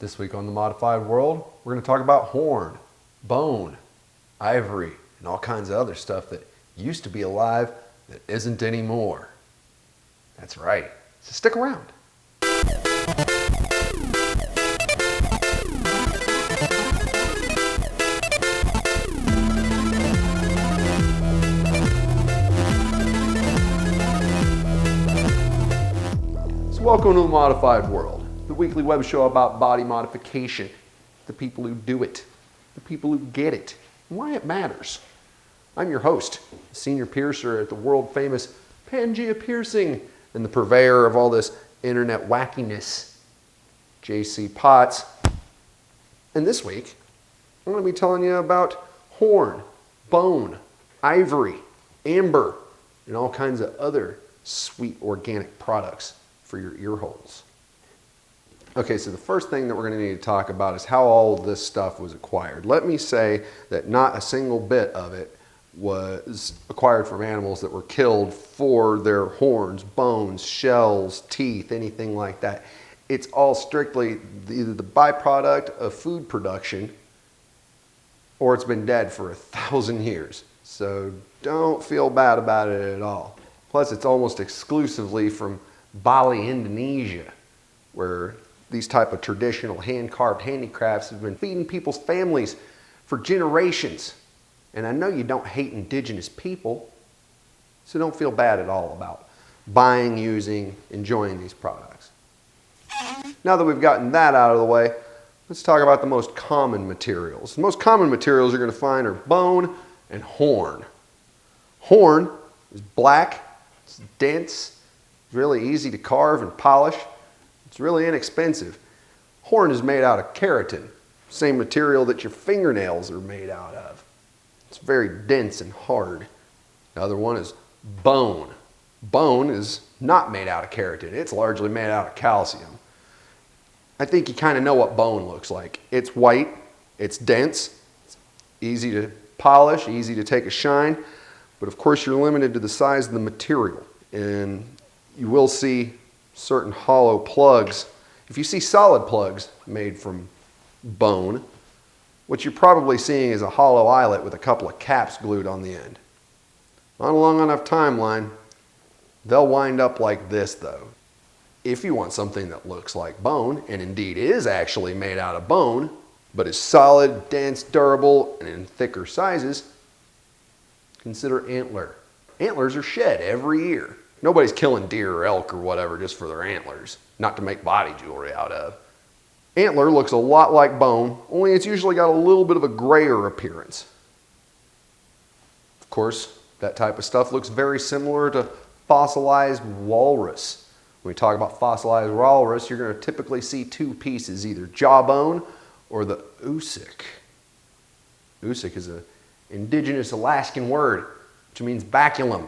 This week on The Modified World, we're going to talk about horn, bone, ivory, and all kinds of other stuff that used to be alive that isn't anymore. That's right. So stick around. So welcome to The Modified World, the weekly web show about body modification, the people who do it, the people who get it, and why it matters. I'm your host, senior piercer at the world famous Pangea Piercing and the purveyor of all this internet wackiness, JC Potts. And this week, I'm going to be telling you about horn, bone, ivory, amber, and all kinds of other sweet organic products for your ear holes. Okay, so the first thing that we're going to need to talk about is how all of this stuff was acquired. Let me say that not a single bit of it was acquired from animals that were killed for their horns, bones, shells, teeth, anything like that. It's all strictly either the byproduct of food production or it's been dead for 1,000 years. So don't feel bad about it at all. Plus, it's almost exclusively from Bali, Indonesia, where these type of traditional hand-carved handicrafts have been feeding people's families for generations. And I know you don't hate indigenous people, so don't feel bad at all about buying, using, enjoying these products. Now that we've gotten that out of the way, let's talk about the most common materials. The most common materials you're going to find are bone and horn. Horn is black, it's dense, it's really easy to carve and polish. It's really inexpensive. Horn is made out of keratin, same material that your fingernails are made out of. It's very dense and hard. The other one is bone. Bone is not made out of keratin. It's largely made out of calcium. I think you kind of know what bone looks like. It's white, it's dense, it's easy to polish, easy to take a shine, but of course you're limited to the size of the material. And you will see certain hollow plugs. If you see solid plugs made from bone, what you're probably seeing is a hollow eyelet with a couple of caps glued on the end. On a long enough timeline, they'll wind up like this though. If you want something that looks like bone, and indeed is actually made out of bone, but is solid, dense, durable, and in thicker sizes, consider antler. Antlers are shed every year. Nobody's killing deer or elk or whatever just for their antlers, not to make body jewelry out of. Antler looks a lot like bone, only it's usually got a little bit of a grayer appearance. Of course, that type of stuff looks very similar to fossilized walrus. When we talk about fossilized walrus, you're going to typically see two pieces, either jawbone or the oosic. Oosic is an indigenous Alaskan word, which means baculum.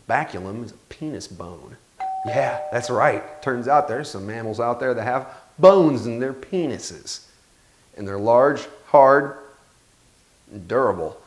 Baculum is a penis bone. Yeah, that's right. Turns out there's some mammals out there that have bones in their penises. And they're large, hard, and durable.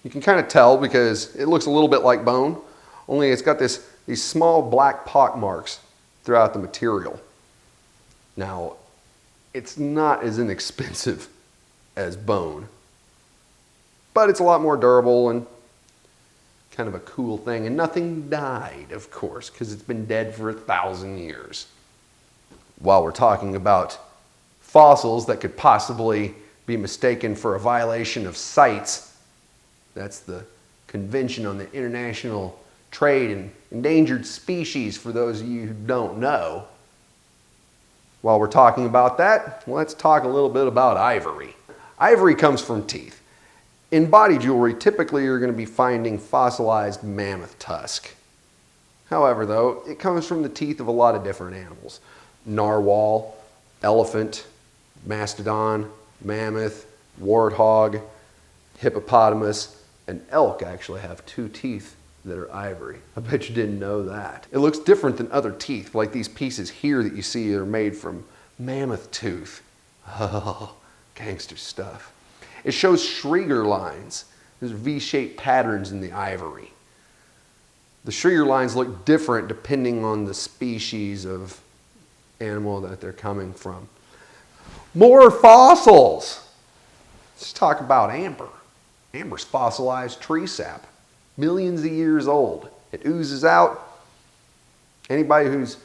You can kind of tell because it looks a little bit like bone, only it's got these small black pock marks throughout the material. Now, it's not as inexpensive as bone, but it's a lot more durable and kind of a cool thing, and nothing died, of course, because it's been dead for 1,000 years. While we're talking about fossils that could possibly be mistaken for a violation of CITES, that's the Convention on the International Trade in Endangered Species, for those of you who don't know. While we're talking about that, let's talk a little bit about ivory. Ivory comes from teeth. In body jewelry, typically you're going to be finding fossilized mammoth tusk. However, though, it comes from the teeth of a lot of different animals. Narwhal, elephant, mastodon, mammoth, warthog, hippopotamus, and elk actually have two teeth that are ivory. I bet you didn't know that. It looks different than other teeth, like these pieces here that you see are made from mammoth tooth. Oh, gangster stuff. It shows Schrieger lines. There's V-shaped patterns in the ivory. The Schrieger lines look different depending on the species of animal that they're coming from. More fossils. Let's talk about amber. Amber's fossilized tree sap, millions of years old. It oozes out. Anybody who's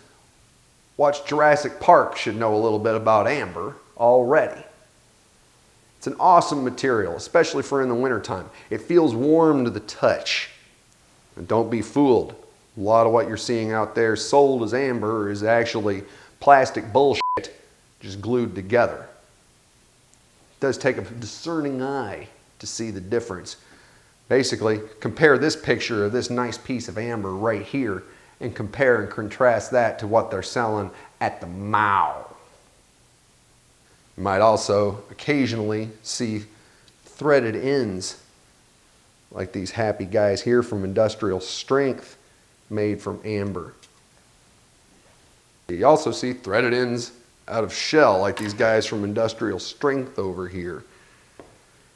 watched Jurassic Park should know a little bit about amber already. It's an awesome material, especially for in the wintertime. It feels warm to the touch. And don't be fooled. A lot of what you're seeing out there sold as amber is actually plastic bullshit just glued together. It does take a discerning eye to see the difference. Basically, compare this picture of this nice piece of amber right here and compare and contrast that to what they're selling at the mall. You might also occasionally see threaded ends like these happy guys here from Industrial Strength made from amber. You also see threaded ends out of shell like these guys from Industrial Strength over here.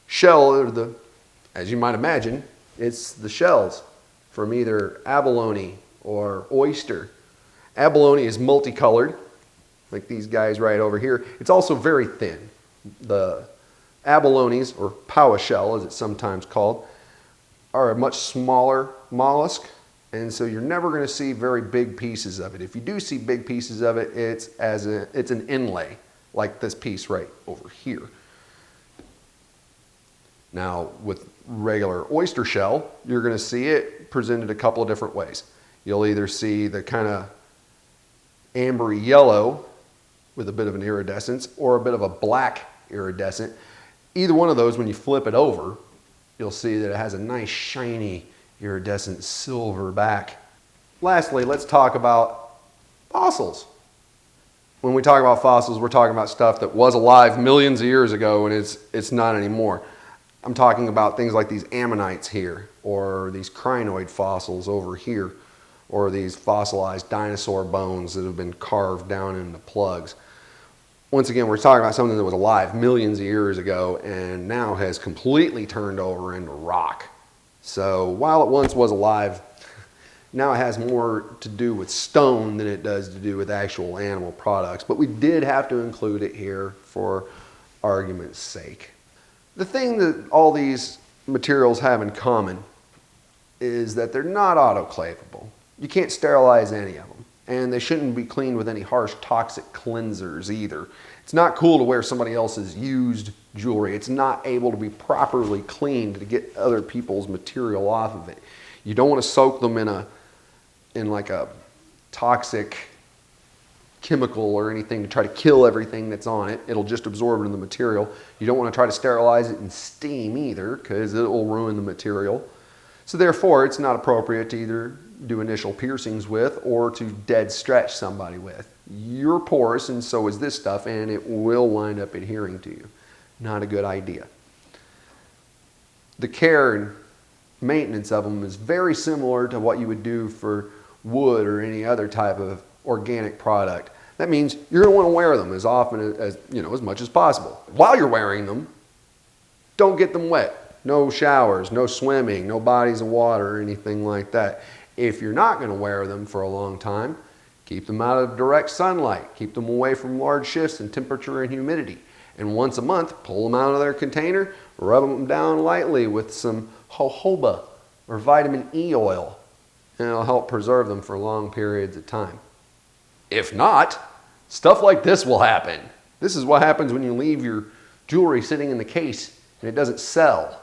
Shell are the, as you might imagine, it's the shells from either abalone or oyster. Abalone is multicolored, like these guys right over here. It's also very thin. The abalones, or powa shell as it's sometimes called, are a much smaller mollusk, and so you're never going to see very big pieces of it. If you do see big pieces of it, it's an inlay, like this piece right over here. Now, with regular oyster shell, you're going to see it presented a couple of different ways. You'll either see the kind of ambery yellow with a bit of an iridescence or a bit of a black iridescent. Either one of those, when you flip it over, you'll see that it has a nice shiny iridescent silver back. Lastly, let's talk about fossils. When we talk about fossils, we're talking about stuff that was alive millions of years ago and it's not anymore. I'm talking about things like these ammonites here, or these crinoid fossils over here, or these fossilized dinosaur bones that have been carved down into plugs. Once again, we're talking about something that was alive millions of years ago and now has completely turned over into rock. So while it once was alive, now it has more to do with stone than it does to do with actual animal products. But we did have to include it here for argument's sake. The thing that all these materials have in common is that they're not autoclavable. You can't sterilize any of them, and they shouldn't be cleaned with any harsh toxic cleansers either. It's not cool to wear somebody else's used jewelry. It's not able to be properly cleaned to get other people's material off of it. You don't want to soak them in like a toxic chemical or anything to try to kill everything that's on it. It'll just absorb into the material. You don't want to try to sterilize it in steam either, because it will ruin the material. So therefore, it's not appropriate to either do initial piercings with or to dead stretch somebody with. You're porous, and so is this stuff, and it will wind up adhering to you. Not a good idea. The care and maintenance of them is very similar to what you would do for wood or any other type of organic product. That means you're going to want to wear them as often as as much as possible. While you're wearing them, don't get them wet. No showers, no swimming, no bodies of water or anything like that. If you're not going to wear them for a long time, keep them out of direct sunlight. Keep them away from large shifts in temperature and humidity. And once a month, pull them out of their container, rub them down lightly with some jojoba or vitamin E oil, and it'll help preserve them for long periods of time. If not, stuff like this will happen. This is what happens when you leave your jewelry sitting in the case and it doesn't sell,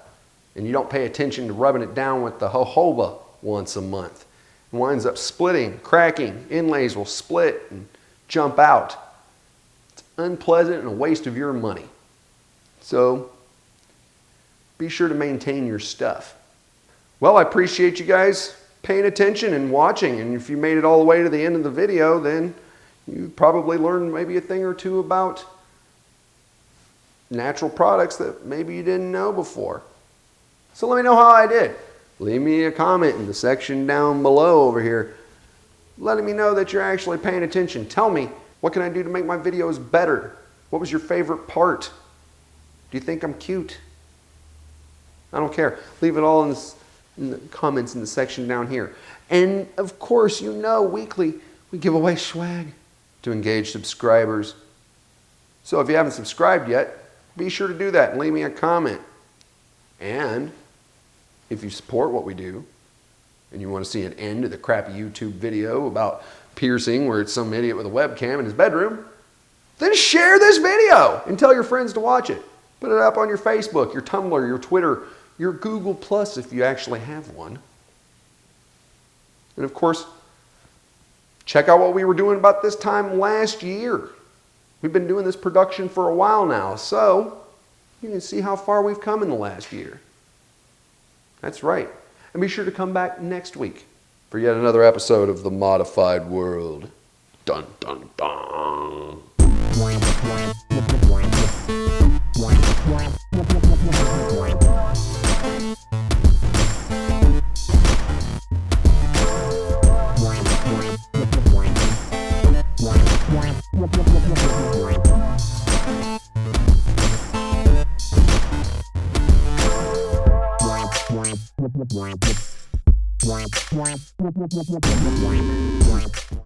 and you don't pay attention to rubbing it down with the jojoba once a month. It winds up splitting, cracking, inlays will split and jump out. It's unpleasant and a waste of your money. So be sure to maintain your stuff. Well, I appreciate you guys paying attention and watching, and if you made it all the way to the end of the video, then you probably learned maybe a thing or two about natural products that maybe you didn't know before. So let me know how I did. Leave me a comment in the section down below over here, letting me know that you're actually paying attention. Tell me, what can I do to make my videos better? What was your favorite part? Do you think I'm cute? I don't care. Leave it all in the comments in the section down here. And of course, weekly we give away swag to engaged subscribers. So if you haven't subscribed yet, be sure to do that and leave me a comment. And if you support what we do and you want to see an end to the crappy YouTube video about piercing where it's some idiot with a webcam in his bedroom, then share this video and tell your friends to watch it. Put it up on your Facebook, your Tumblr, your Twitter, your Google Plus if you actually have one. And of course, check out what we were doing about this time last year. We've been doing this production for a while now, so you can see how far we've come in the last year. That's right. And be sure to come back next week for yet another episode of The Modified World. Dun, dun, dun.